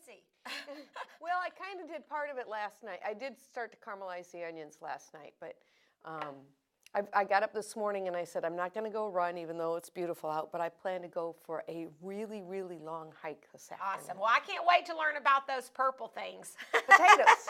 spicy. Well, I kind of did part of it last night. I did start to caramelize the onions last night, but I got up this morning and I said, I'm not going to go run, even though it's beautiful out, but I plan to go for a really, really long hike this afternoon. Awesome. Well, I can't wait to learn about those purple things. Potatoes.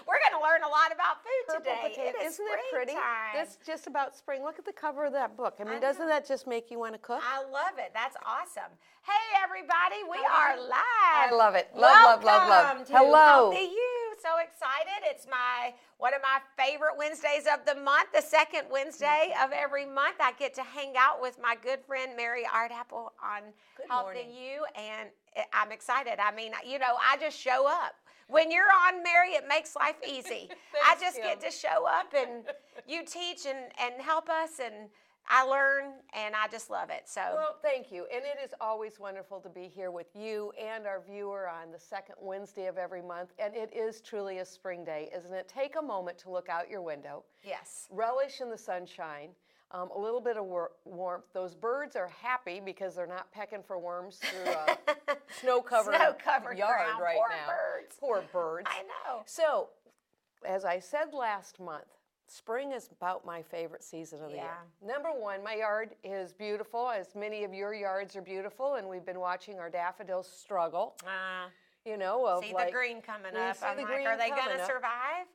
We're going to learn a lot about food Purple today. potato. Isn't it pretty? Springtime. It's just about spring. Look at the cover of that book. I mean, I doesn't know. that just make you want to cook? I love it. That's awesome. Hey, everybody. We are live. I love it. Love, love, love, love. Welcome to Hello. Healthy You. So excited. It's one of my favorite Wednesdays of the month, the second Wednesday of every month. I get to hang out with my good friend, Mary Ardapple, on Healthy You, and I'm excited. I mean, I just show up. When you're on, Mary, it makes life easy. I just get to show up, and you teach and help us, and I learn, and I just love it. So, well, thank you. And it is always wonderful to be here with you and our viewer on the second Wednesday of every month. And it is truly a spring day, isn't it? Take a moment to look out your window. yes. Relish in the sunshine. A little bit of warmth. Those birds are happy because they're not pecking for worms through a snow-covered yard ground. right Poor now. birds. Poor birds. I know. So, as I said last month, spring is about my favorite season of the year. Number one, my yard is beautiful, as many of your yards are beautiful, and we've been watching our daffodils struggle. See like, the green coming up. see I'm the like, green are they coming going to up. survive?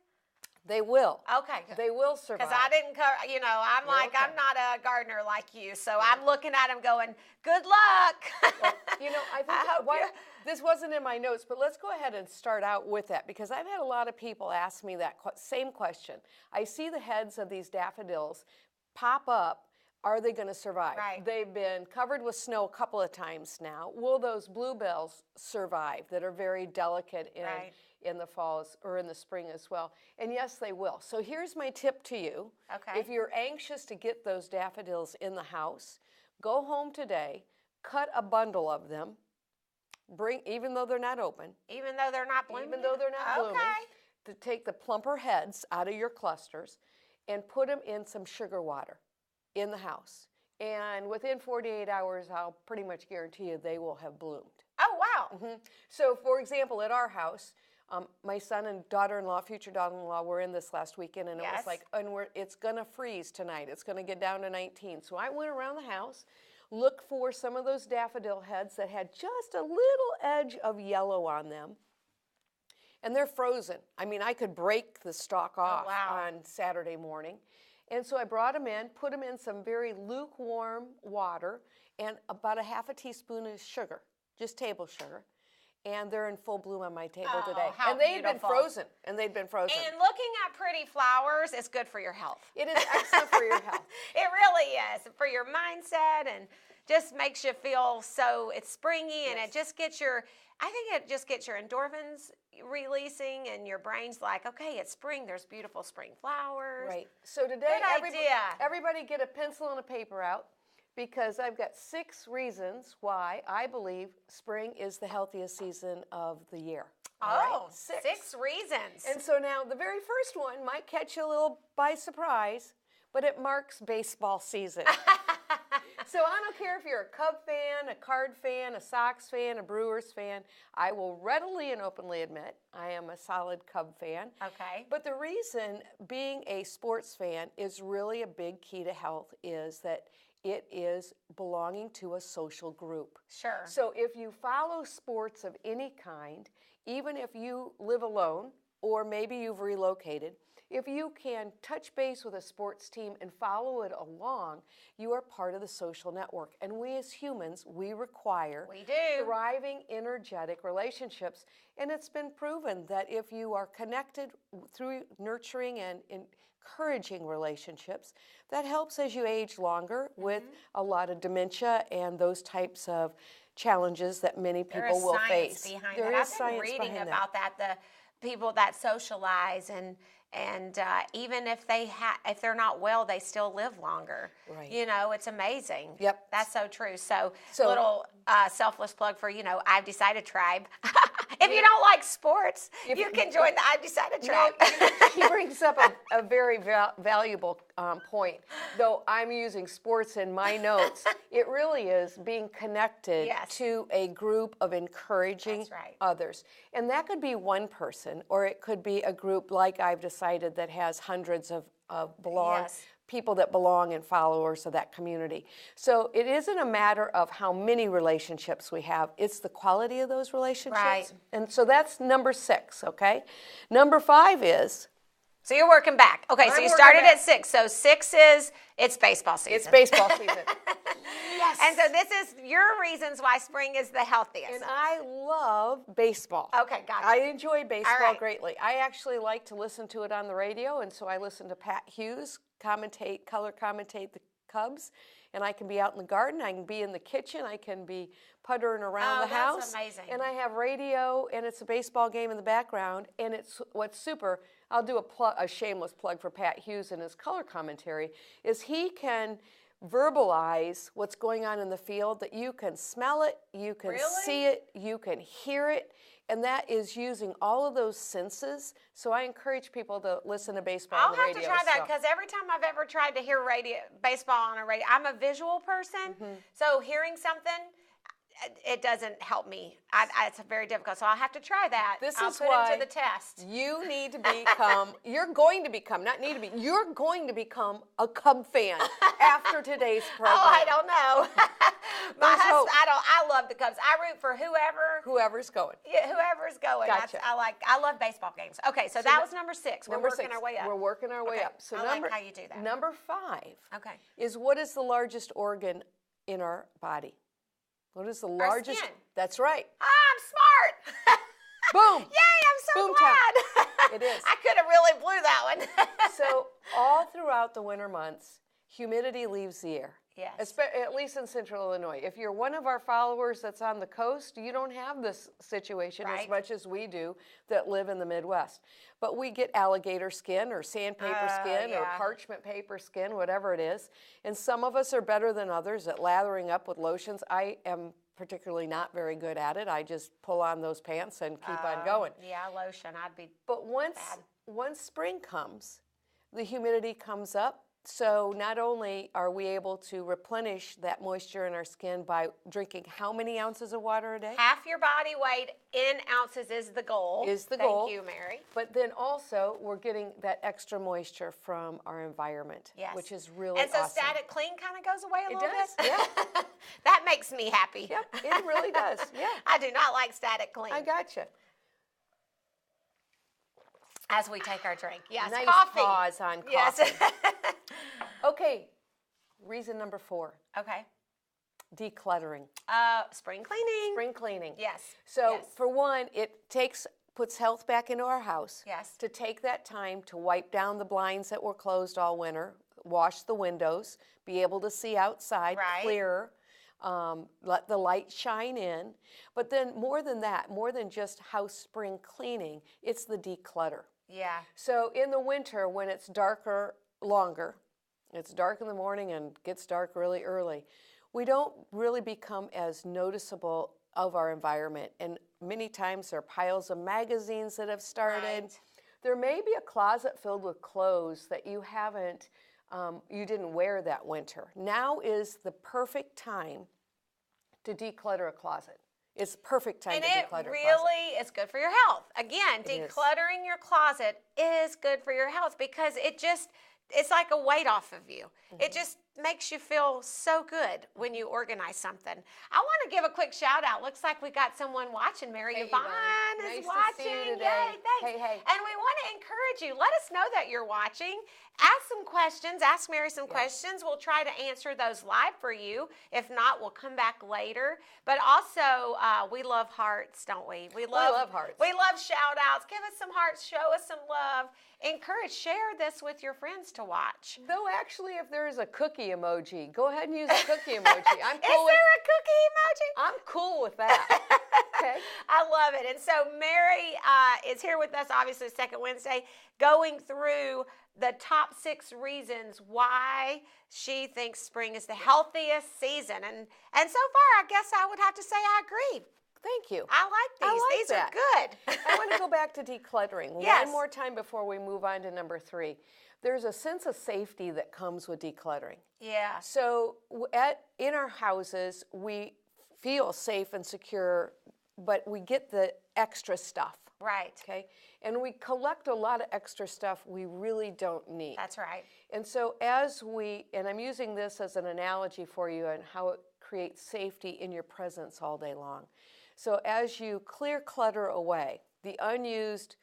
They will. Okay, good. They will survive. Because I didn't, I'm like, okay. I'm not a gardener like you, so I'm looking at them going, good luck. Well, I think this wasn't in my notes, but let's go ahead and start out with that, because I've had a lot of people ask me that same question. I see the heads of these daffodils pop up. Are they going to survive? Right. They've been covered with snow a couple of times now. Will those bluebells survive that are very delicate in the fall or in the spring as well? And yes, they will. So here's my tip to you. Okay. If you're anxious to get those daffodils in the house, go home today, cut a bundle of them, even though they're not open. Even though they're not blooming? Even though they're not blooming. To take the plumper heads out of your clusters and put them in some sugar water in the house. And within 48 hours, I'll pretty much guarantee you they will have bloomed. Oh, wow. Mm-hmm. So, for example, at our house, my son and daughter-in-law, future daughter-in-law, were in this last weekend, and it was like, it's going to freeze tonight. It's going to get down to 19. So I went around the house, looked for some of those daffodil heads that had just a little edge of yellow on them, and they're frozen. I mean, I could break the stalk off on Saturday morning. And so I brought them in, put them in some very lukewarm water, and about a half a teaspoon of sugar, just table sugar. And they're in full bloom on my table today. How they'd beautiful. been frozen. And they'd been frozen. And looking at pretty flowers is good for your health. It is excellent for your health. It really is. For your mindset, and just makes you feel it's springy, and it just gets your endorphins releasing, and your brain's like, okay, it's spring. There's beautiful spring flowers. Right. So today, Good idea. everybody get a pencil and a paper out, because I've got 6 reasons why I believe spring is the healthiest season of the year. Oh, 6 reasons. And so now the very first one might catch you a little by surprise, but it marks baseball season. So I don't care if you're a Cub fan, a Card fan, a Sox fan, a Brewers fan. I will readily and openly admit I am a solid Cub fan. Okay. But the reason being a sports fan is really a big key to health is that it is belonging to a social group. Sure. So if you follow sports of any kind, even if you live alone or maybe you've relocated, if you can touch base with a sports team and follow it along, you are part of the social network. And we as humans, we require thriving, energetic relationships. And it's been proven that if you are connected through nurturing and encouraging relationships, that helps as you age longer with a lot of dementia and those types of challenges that many people will face. There is science behind that. I've been reading about that. The people that socialize and even if they're not well, they still live longer. Right. It's amazing. Yep. That's so true. So little selfless plug for I've decided tribe. If you don't like sports, you can join the I've Decided track. He brings up a very valuable point. Though I'm using sports in my notes, it really is being connected to a group of encouraging others. And that could be one person, or it could be a group like I've Decided that has hundreds of people that belong and followers of that community. So it isn't a matter of how many relationships we have, it's the quality of those relationships. Right. And so that's number 6, okay? Number 5 is... So you're working back. Okay, so you started at 6. So 6 is, it's baseball season. It's baseball season. Yes. And so this is your reasons why spring is the healthiest. And I love baseball. Okay, gotcha. I enjoy baseball greatly. I actually like to listen to it on the radio, and so I listen to Pat Hughes color commentate the Cubs, and I can be out in the garden, I can be in the kitchen, I can be puttering around the house. That's amazing. And I have radio, and it's a baseball game in the background, and it's what's super. I'll do a shameless plug for Pat Hughes and his color commentary, is he can verbalize what's going on in the field, that you can smell it, you can see it, you can hear it, and that is using all of those senses. So I encourage people to listen to baseball on the radio. I'll have to try that, because every time I've ever tried to hear baseball on a radio, I'm a visual person, so hearing something, it doesn't help me. It's very difficult, so I'll have to try that. I'll put why it to the test. You need to become, you're going to become a Cub fan after today's program. Oh, I don't know. My husband, I love the Cubs. I root for whoever's going. Yeah, whoever's going. Gotcha. I love baseball games. Okay, so that was number 6. We're working our way up. We're working our way up. So I like how you do that. Number 5 is, what is the largest organ in our body? What is the largest? Our skin. That's right. I'm smart. Boom. Yay, I'm so Boom glad. Time. It is. I could have really blew that one. So all throughout the winter months, humidity leaves the air. Yes. At least in Central Illinois. If you're one of our followers that's on the coast, you don't have this situation as much as we do that live in the Midwest. But we get alligator skin or sandpaper skin or parchment paper skin, whatever it is. And some of us are better than others at lathering up with lotions. I am particularly not very good at it. I just pull on those pants and keep on going. Yeah, lotion. I'd be But once spring comes, the humidity comes up. So not only are we able to replenish that moisture in our skin by drinking how many ounces of water a day? half your body weight in ounces is the goal. Thank you, Mary. But then also we're getting that extra moisture from our environment, which is really awesome. And so static clean kind of goes away a little bit? Yeah. That makes me happy. Yep, it really does. Yeah. I do not like static clean. I gotcha. As we take our drink. Yes, nice coffee. Pause on coffee. Yes. Okay, reason number 4. Okay. Decluttering. Spring cleaning. Spring cleaning. Yes. So for one, it puts health back into our house. Yes. To take that time to wipe down the blinds that were closed all winter, wash the windows, be able to see outside clearer, let the light shine in. But then more than that, more than just house spring cleaning, it's the declutter. Yeah. So in the winter, when it's darker longer, it's dark in the morning and gets dark really early, we don't really become as noticeable of our environment. And many times there are piles of magazines that have started. Right. There may be a closet filled with clothes that you didn't wear that winter. Now is the perfect time to declutter a closet. It's the perfect time to declutter a closet. And it really is good for your health. Again, decluttering your closet is good for your health, because it's like a weight off of you. It just makes you feel so good when you organize something. I want to give a quick shout out. Looks like we got someone watching. Mary Yvonne is watching. To see you today. Yay, thanks. Hey. And we want to encourage you. Let us know that you're watching. Ask some questions. Ask Mary some questions. We'll try to answer those live for you. If not, we'll come back later. But also, we love hearts, don't we? We love hearts. We love shout outs. Give us some hearts. Show us some love. Share this with your friends to watch. Though actually, if there is a cookie emoji, go ahead and use a cookie emoji. I'm cool Is there a cookie emoji? I'm cool with that. Okay. I love it. And so Mary is here with us, obviously, second Wednesday, going through the top 6 reasons why she thinks spring is the healthiest season. And so far, I guess I would have to say I agree. Thank you. I like these. These that. are good. I want to go back to decluttering Yes. one more time before we move on to number 3. There's a sense of safety that comes with decluttering. Yeah. So in our houses, we feel safe and secure, but we get the extra stuff. Right. Okay? And we collect a lot of extra stuff we really don't need. That's right. And so and I'm using this as an analogy for you on how it creates safety in your presence all day long. So as you clear clutter away, the unused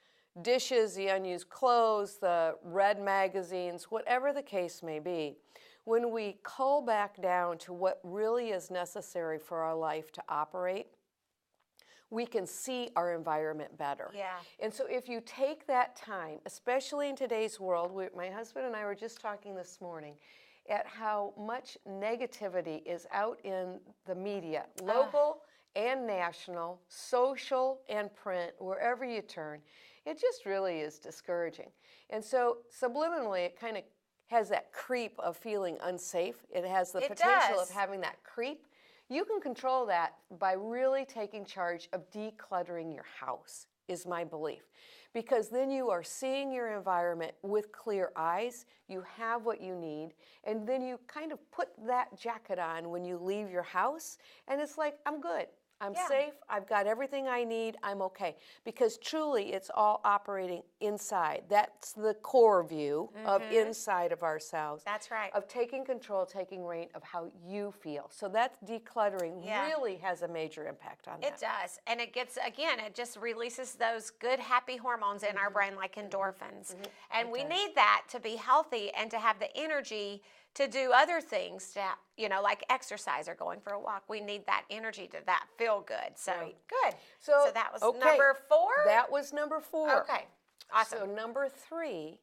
dishes, the unused clothes, the read magazines, whatever the case may be, when we cull back down to what really is necessary for our life to operate, we can see our environment better. Yeah. And so if you take that time, especially in today's world, my husband and I were just talking this morning at how much negativity is out in the media, local and national, social and print, wherever you turn. It just really is discouraging. And so subliminally, it kind of has that creep of feeling unsafe. It has the potential of having that creep. You can control that by really taking charge of decluttering your house, is my belief. Because then you are seeing your environment with clear eyes, you have what you need, and then you kind of put that jacket on when you leave your house, and it's like, I'm good. I'm safe, I've got everything I need, I'm okay. Because truly, it's all operating inside. That's the core view of inside of ourselves. That's right. Of taking control, taking reign of how you feel. So that decluttering really has a major impact on that. It does. And it gets, again, it just releases those good, happy hormones in our brain like endorphins. And we need that to be healthy and to have the energy to do other things, to, like exercise or going for a walk. We need that energy to that feel good. So good. So that was number 4? That was number 4. Okay. Awesome. So number 3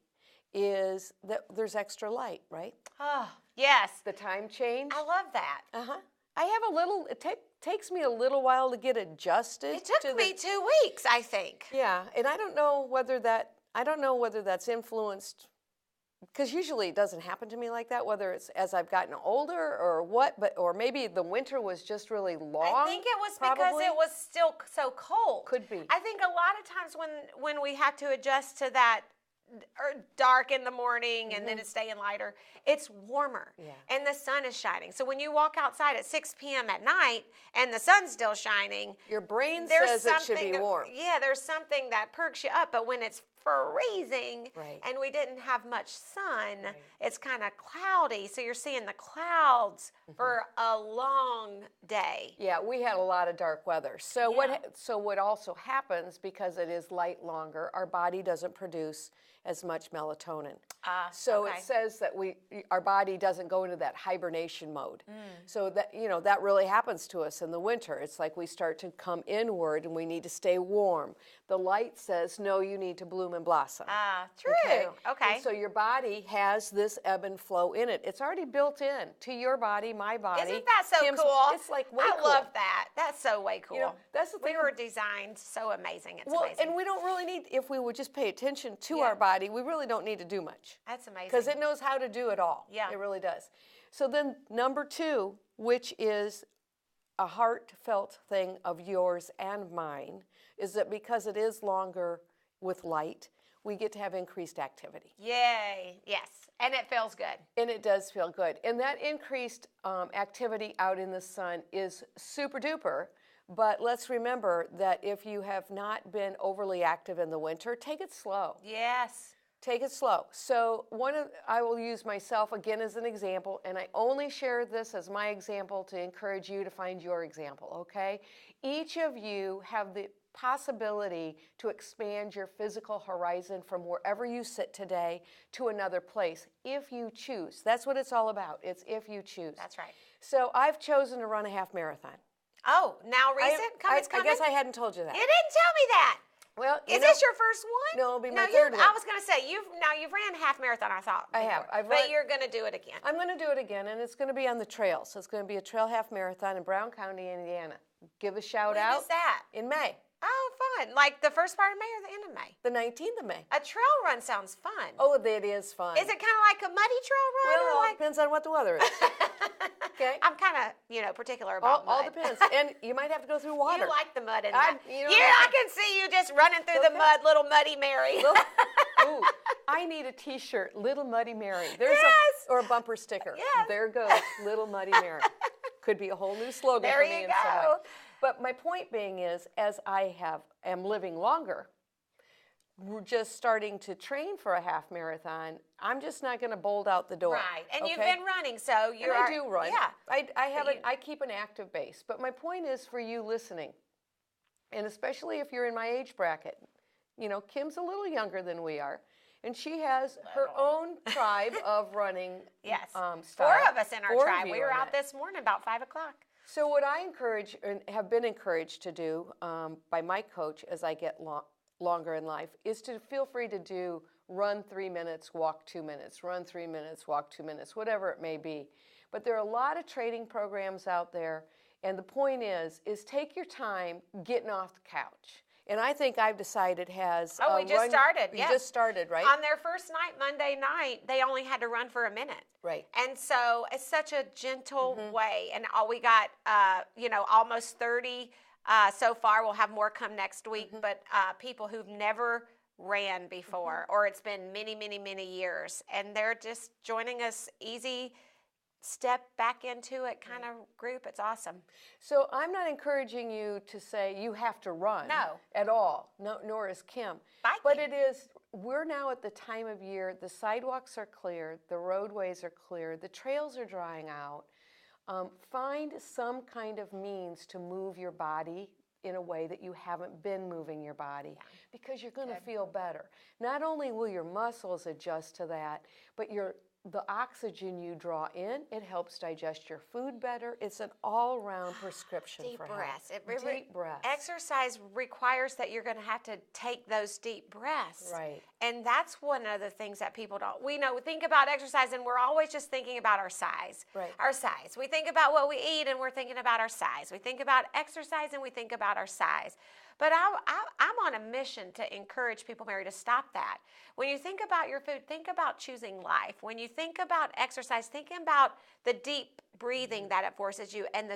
is that there's extra light, right? Oh, yes. The time change. I love that. I have a little, it takes me a little while to get adjusted. It took me 2 weeks, I think. Yeah, and I don't know whether that's influenced, because usually it doesn't happen to me like that, whether it's as I've gotten older or what, or maybe the winter was just really long. I think it was because it was still so cold. Could be. I think a lot of times when we have to adjust to that dark in the morning and then it's staying lighter, it's warmer and the sun is shining. So when you walk outside at 6 p.m. at night and the sun's still shining, your brain says it should be warm. Yeah, there's something that perks you up. But when it's freezing and we didn't have much sun, it's kind of cloudy. So you're seeing the clouds for a long day. Yeah, we had a lot of dark weather. So what also happens, because it is light longer, our body doesn't produce as much melatonin. So it says that our body doesn't go into that hibernation mode. So that that really happens to us in the winter. It's like we start to come inward and we need to stay warm. The light says, no, you need to bloom and blossom. True. Okay. And so your body has this ebb and flow in it. It's already built in to your body, my body. Isn't that so cool? It's like way cool. I love that. That's so way cool. That's the thing. We were designed so amazing. It's amazing. And we don't really need, if we would just pay attention to our body, we really don't need to do much. That's amazing. Because it knows how to do it all. Yeah. It really does. So then number 2, which is a heartfelt thing of yours and mine, is that because it is longer with light, we get to have increased activity. Yay, yes, and it feels good. And it does feel good. And that increased activity out in the sun is super duper, but let's remember that if you have not been overly active in the winter, take it slow. Yes. Take it slow. So I will use myself again as an example, and I only share this as my example to encourage you to find your example, okay? Each of you have the possibility to expand your physical horizon from wherever you sit today to another place, if you choose. That's what it's all about. It's if you choose. That's right. So I've chosen to run a half marathon. Oh, now recent? It's coming? I guess I hadn't told you that. You didn't tell me that. Well, is this your first one? No, it'll be my third one. I was going to say, you've ran half marathon, I thought. I have. But you're going to do it again. I'm going to do it again, and it's going to be on the trail. So it's going to be a trail half marathon in Brown County, Indiana. Give a shout out. When is that? In May. Oh, fun. Like the first part of May or the end of May? The 19th of May. A trail run sounds fun. Oh, it is fun. Is it kind of like a muddy trail run? Well, it all like... depends on what the weather is. Okay. I'm kind of, particular about mud. All depends. And you might have to go through water. You like the mud and that. I can see you just running through the mud, little Muddy Mary. Ooh, I need a T-shirt, Little Muddy Mary. Or a bumper sticker. Yes. There goes, Little Muddy Mary. Could be a whole new slogan there for me you in some way. go. But my point being is, as I am living longer, we're just starting to train for a half marathon. I'm just not going to bolt out the door. Right, and okay? you've been running, so you I do run. Yeah, I keep an active base. But my point is for you listening, and especially if you're in my age bracket, Kim's a little younger than we are, and she has her own tribe of running. Yes, style. 4 of us in our tribe. We were out it. this morning about 5 o'clock. So what I encourage and have been encouraged to do by my coach as I get longer in life is to feel free to do run 3 minutes, walk 2 minutes, run 3 minutes, walk 2 minutes, whatever it may be. But there are a lot of training programs out there, and the point is take your time getting off the couch. And I think I've decided has. Oh, we just started. You just started, right? On their first night, Monday night, they only had to run for a minute. Right. And so it's such a gentle way. And we got, almost 30 so far. We'll have more come next week. But people who've never ran before, or it's been many, many, many years, and they're just joining us easy. Step back into it kind of group. It's awesome. So I'm not encouraging you to say you have to run at all. No, nor is Kim. Biking. But we're now at the time of year, the sidewalks are clear, the roadways are clear, the trails are drying out. Find some kind of means to move your body in a way that you haven't been moving your body because you're going to feel better. Not only will your muscles adjust to that, but the oxygen you draw in, it helps digest your food better. It's an all-around prescription for breaths. health. Deep breaths. Exercise requires that you're going to have to take those deep breaths. Right. And that's one of the things that people don't. We think about exercise, and we're always just thinking about our size. Right. Our size. We think about what we eat, and we're thinking about our size. We think about exercise, and we think about our size. But I'm on a mission to encourage people, Mary, to stop that. When you think about your food, think about choosing life. When you think about exercise, think about the deep breathing that it forces you. And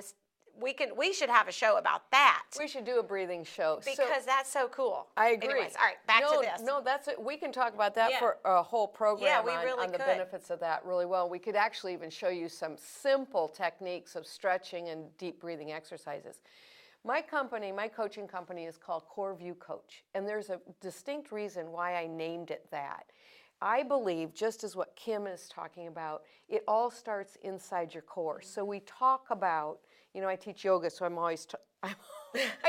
we should have a show about that. We should do a breathing show. Because that's so cool. I agree. Anyways, all right, back to this. No, that's it. We can talk about that for a whole program on the could. benefits of that really well. We could actually even show you some simple techniques of stretching and deep breathing exercises. My coaching company is called Coreview Coach, and there's a distinct reason why I named it that. I believe, just as what Kim is talking about, it all starts inside your core. So we talk about, I teach yoga, so I'm always, I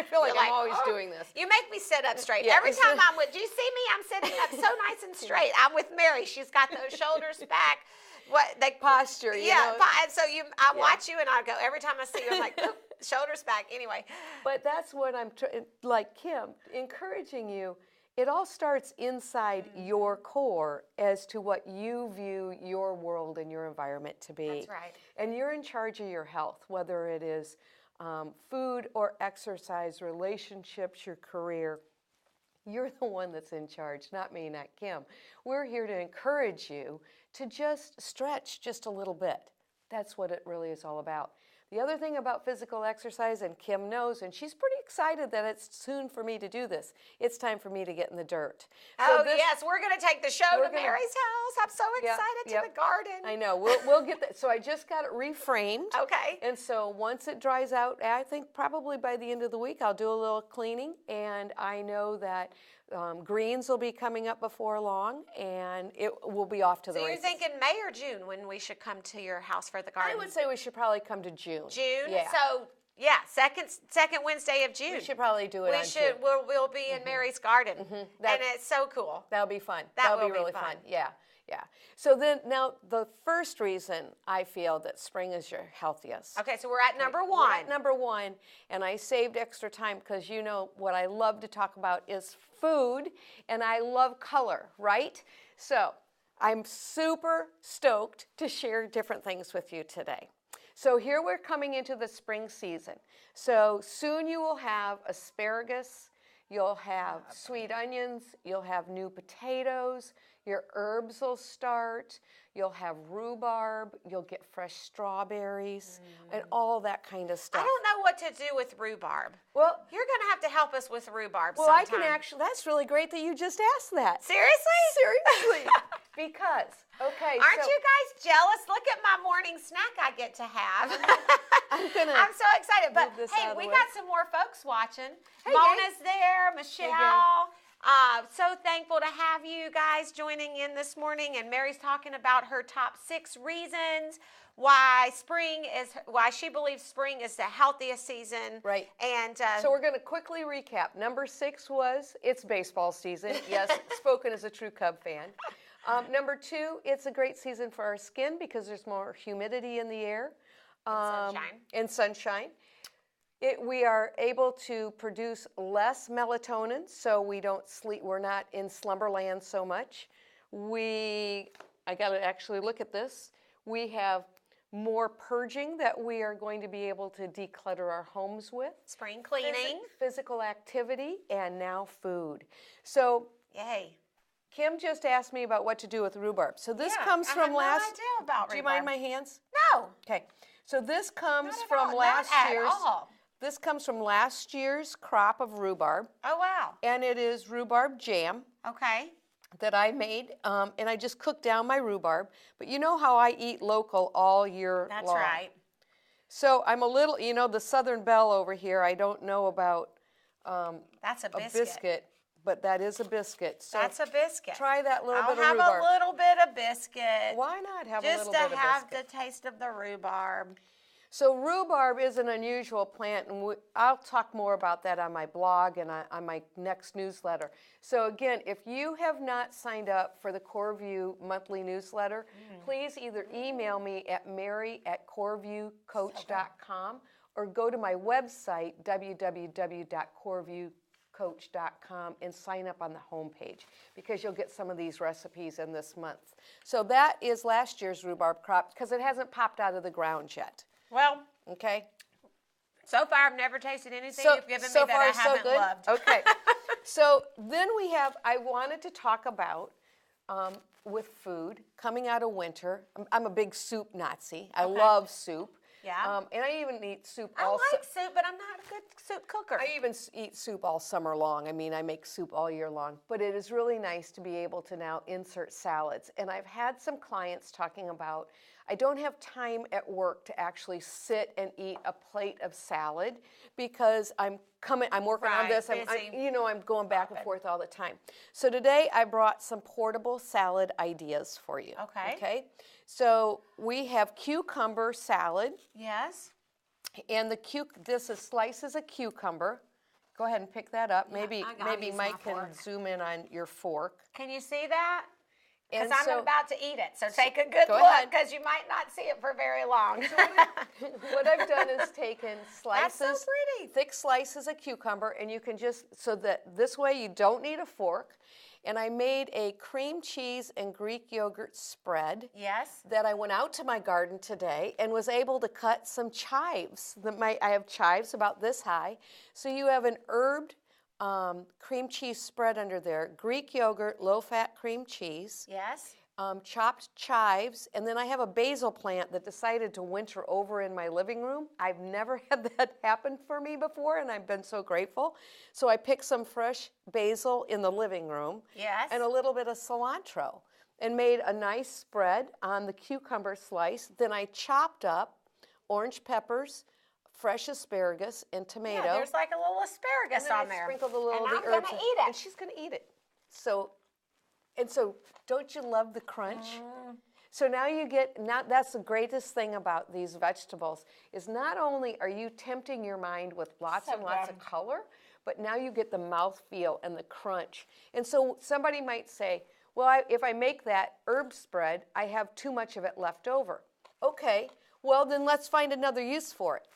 feel like I'm always doing this. You make me sit up straight. Yeah, Every time I'm with, do you see me? I'm sitting up so nice and straight. I'm with Mary. She's got those shoulders back. Posture, and so I watch you, and I go, every time I see you, I'm like, oop, shoulders back. Anyway. But that's what I'm, like Kim, encouraging you. It all starts inside your core as to what you view your world and your environment to be. That's right. And you're in charge of your health, whether it is food or exercise, relationships, your career. You're the one that's in charge, not me, not Kim. We're here to encourage you to just stretch just a little bit. That's what it really is all about. The other thing about physical exercise, and Kim knows, and she's pretty excited that it's soon for me to do this. It's time for me to get in the dirt. Yes, we're going to take the show to Mary's house. I'm so excited to the garden. I know. We'll get that. So I just got it reframed. Okay. And so once it dries out, I think probably by the end of the week, I'll do a little cleaning. And I know that greens will be coming up before long, and it will be off to the races. So you're thinking May or June when we should come to your house for the garden? I would say we should probably come to June. June? Yeah. So, second Wednesday of June. We should probably do it on June. We'll be in Mary's garden, and it's so cool. That'll be fun. That'll be really fun. Yeah. So then now the first reason I feel that spring is your healthiest. Okay, so we're at number one. We're at number one, and I saved extra time because what I love to talk about is food, and I love color, right? So I'm super stoked to share different things with you today. So here we're coming into the spring season. So soon you will have asparagus, You'll have sweet onions. You'll have new potatoes. Your herbs will start. You'll have rhubarb. You'll get fresh strawberries and all that kind of stuff. I don't know what to do with rhubarb. Well, you're going to have to help us with rhubarb well, sometime. I can actually, that's really great that you just asked that. Seriously? Seriously. Because, okay. Aren't you guys jealous? Look at my morning snack I get to have. I'm so excited. But hey, we got some more folks watching. Hey, Mona's there, Michelle. So thankful to have you guys joining in this morning. And Mary's talking about her top 6 reasons why she believes spring is the healthiest season. Right. And so we're going to quickly recap. Number 6 was it's baseball season. Yes, spoken as a true Cub fan. Number 2, it's a great season for our skin because there's more humidity in the air. And sunshine. We are able to produce less melatonin, so we don't sleep. We're not in slumberland so much. I got to actually look at this. We have more purging that we are going to be able to declutter our homes with. Spring cleaning. Physical activity, and now food. So, yay. Kim just asked me about what to do with rhubarb. So this comes from last. I have no idea about rhubarb. Do you mind my hands? No. Okay. So this comes from last year's. This comes from last year's crop of rhubarb. Oh wow. And it is rhubarb jam. Okay. That I made, and I just cooked down my rhubarb. But you know how I eat local all year long. That's right. So I'm a little, the Southern Belle over here. I don't know about. That's a biscuit. A biscuit. But that is a biscuit. So that's a biscuit. Try that little bit of rhubarb. I'll have a little bit of biscuit. Why not have a little bit of biscuit? Just to have the taste of the rhubarb. So rhubarb is an unusual plant, and I'll talk more about that on my blog and on my next newsletter. So again, if you have not signed up for the Coreview monthly newsletter, please either email me at mary@coreviewcoach.com or go to my website, www.coreviewcoach.com, and sign up on the homepage because you'll get some of these recipes in this month. So that is last year's rhubarb crop because it hasn't popped out of the ground yet. Well, okay. So far, I've never tasted anything you've given me that I haven't loved. Okay. So then I wanted to talk about with food coming out of winter. I'm a big soup Nazi. I love soup. Yeah. And I even eat soup I like soup, but I'm not a good soup cooker. I even eat soup all summer long. I mean, I make soup all year long. But it is really nice to be able to now insert salads. And I've had some clients talking about, I don't have time at work to actually sit and eat a plate of salad because I'm working on this. I'm going back and forth all the time. So today I brought some portable salad ideas for you. Okay. So we have cucumber salad. Yes. And this is slices of cucumber. Go ahead and pick that up. Maybe Mike can zoom in on your fork. Can you see that? Because And I'm about to eat it, so take a good look because you might not see it for very long. What I've done is taken That's so pretty. thick slices of cucumber, and you can so that this way you don't need a fork. And I made a cream cheese and Greek yogurt spread. Yes. That I went out to my garden today and was able to cut some chives. I have chives about this high. So you have an herbed cream cheese spread under there, Greek yogurt, low-fat cream cheese. Yes. Chopped chives, and then I have a basil plant that decided to winter over in my living room. I've never had that happen for me before, and I've been so grateful. So I picked some fresh basil in the living room. Yes. And a little bit of cilantro, and made a nice spread on the cucumber slice. Then I chopped up orange peppers, fresh asparagus, and tomato. Yeah, there's like a little asparagus on there. Sprinkled a little of the herbs. And I'm going to eat it. And she's going to eat it. So don't you love the crunch? So now that's the greatest thing about these vegetables is not only are you tempting your mind with lots and lots of color, but now you get the mouthfeel and the crunch. And so somebody might say, well, if I make that herb spread, I have too much of it left over. Okay, well then let's find another use for it.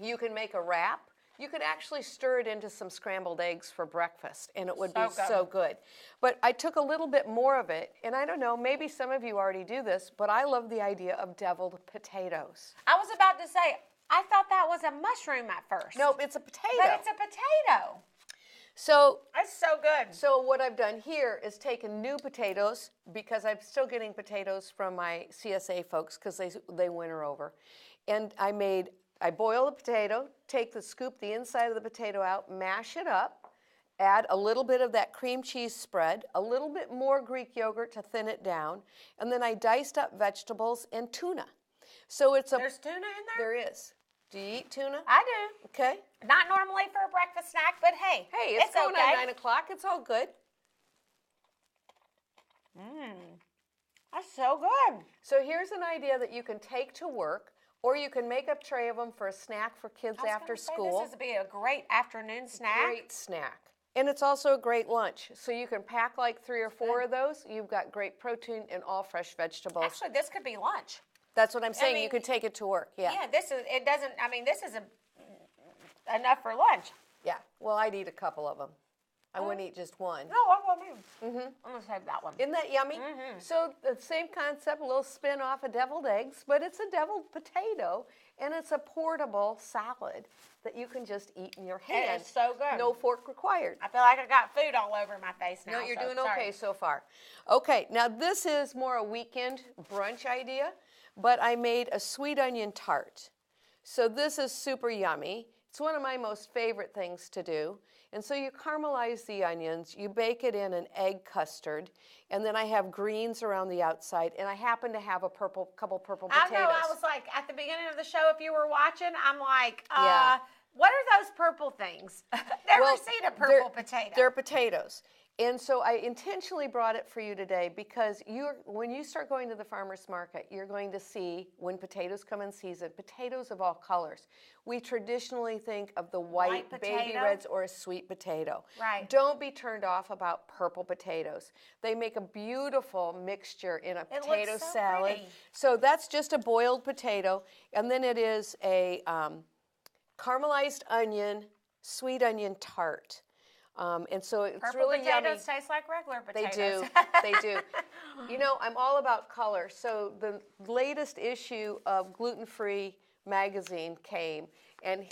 You can make a wrap. You could actually stir it into some scrambled eggs for breakfast, and it would be so good. But I took a little bit more of it, and I don't know, maybe some of you already do this, but I love the idea of deviled potatoes. I was about to say, I thought that was a mushroom at first. Nope, it's a potato. But it's a potato. So That's so good. So what I've done here is taken new potatoes, because I'm still getting potatoes from my CSA folks because they winter over. And I boil the potato, scoop the inside of the potato out, mash it up, add a little bit of that cream cheese spread, a little bit more Greek yogurt to thin it down, and then I diced up vegetables and tuna. So There's tuna in there? There is. Do you eat tuna? I do. Okay. Not normally for a breakfast snack, but hey, It's going okay. on 9 o'clock. It's all good. That's so good. So here's an idea that you can take to work, or you can make a tray of them for a snack for kids after school. This would be a great afternoon snack. Great snack. And it's also a great lunch. So you can pack like 3 or 4 of those. You've got great protein and all fresh vegetables. Actually, this could be lunch. That's what I'm saying. You could take it to work. Yeah. Yeah, this is enough for lunch. Yeah. Well, I'd eat a couple of them. I wouldn't eat just one. No, I won't. I'm going to save that one. Isn't that yummy? So the same concept, a little spin off of deviled eggs, but it's a deviled potato, and it's a portable salad that you can just eat in your hand. It is so good. No fork required. I feel like I got food all over my face now. No, you're doing sorry. okay so far. Okay, now this is more a weekend brunch idea, but I made a sweet onion tart. So this is super yummy. It's one of my most favorite things to do. And so you caramelize the onions, you bake it in an egg custard, and then I have greens around the outside, and I happen to have couple purple potatoes. I know, I was like, at the beginning of the show, if you were watching, I'm like, Yeah. What are those purple things? Never seen a purple potato. They're potatoes. And so I intentionally brought it for you today because when you start going to the farmer's market, you're going to see, when potatoes come in season, potatoes of all colors. We traditionally think of the white baby reds or a sweet potato. Right. Don't be turned off about purple potatoes. They make a beautiful mixture in a potato salad. Pretty. So that's just a boiled potato, and then it is a caramelized onion, sweet onion tart. And so it's Purple really potatoes yummy. taste like regular They potatoes. do. They do. You know, I'm all about color. So the latest issue of Gluten-Free magazine came, and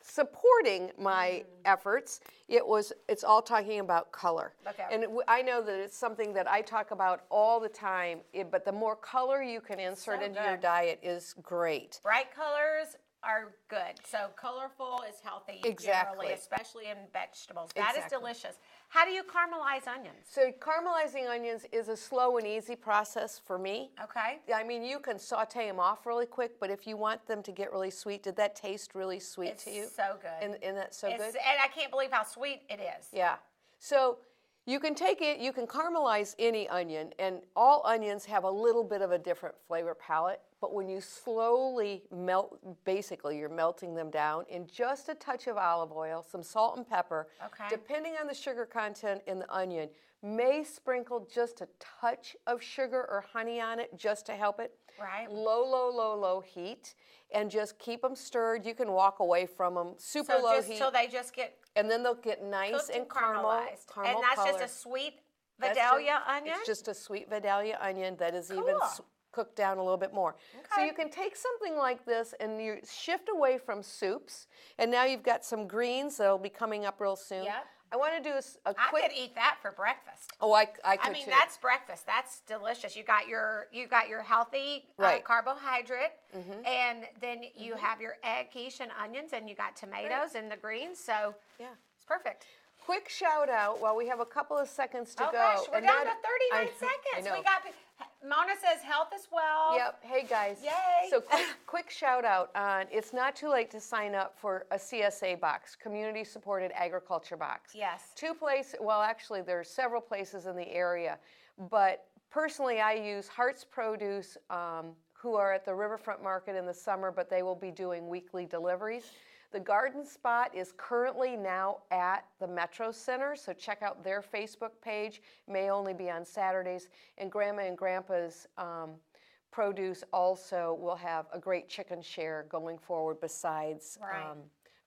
supporting my efforts, it's all talking about color. Okay. And I know that it's something that I talk about all the time, but the more color you can insert into your diet is great. Bright colors are good. So colorful is healthy Exactly. generally, especially in vegetables. That is delicious. How do you caramelize onions? So caramelizing onions is a slow and easy process for me. Okay. I mean, you can saute them off really quick, but if you want them to get really sweet, did that taste really sweet to you? It's so good. And that's so good? And I can't believe how sweet it is. Yeah. So you can take it, you can caramelize any onion, and all onions have a little bit of a different flavor palette, but when you slowly melt, basically you're melting them down in just a touch of olive oil, some salt and pepper, depending on the sugar content in the onion, may sprinkle just a touch of sugar or honey on it just to help it. Right. Low heat, and just keep them stirred. You can walk away from them, super low heat. So they just get and then they'll get nice and caramelized. caramel And that's color. just a sweet Vidalia onion? It's just a sweet Vidalia onion that is even cooked down a little bit more. So you can take something like this and you shift away from soups, and now you've got some greens that'll be coming up real soon. Yeah. I want to do a quick. I could eat that for breakfast. Oh, I could I mean, too. that's breakfast. That's delicious. You got your healthy carbohydrate, and then you have your egg, quiche, and onions, and you got tomatoes and the greens. So yeah, it's perfect. Quick shout out while we have a couple of seconds to go. Gosh, we're and down that- to 39 seconds. I know. We got Mona says health is well. Yep. Hey guys. Yay. So quick shout out on it's not too late to sign up for a CSA box, community supported agriculture box. Yes. Well, actually there are several places in the area, but personally I use Hearts Produce, who are at the Riverfront Market in the summer, but they will be doing weekly deliveries. The Garden Spot is currently now at the Metro Center, so check out their Facebook page. May only be on Saturdays. And Grandma and Grandpa's Produce also will have a great chicken share going forward besides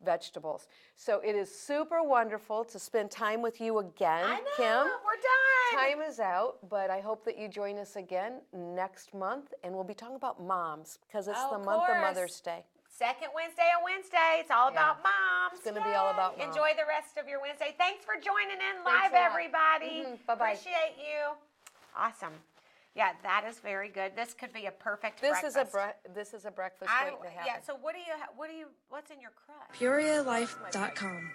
vegetables. So it is super wonderful to spend time with you again, I know, Kim. we're done. Time is out, but I hope that you join us again next month, and we'll be talking about moms because it's the month of Mother's Day. Second Wednesday of Wednesday. It's all about moms. It's going to be all about moms. Enjoy the rest of your Wednesday. Thanks for joining in live, everybody. Bye-bye. Appreciate you. Awesome. Yeah, that is very good. This could be a perfect This breakfast. This is a breakfast waiting to happen. Yeah. So what's in your crust? PeoriaLife.com.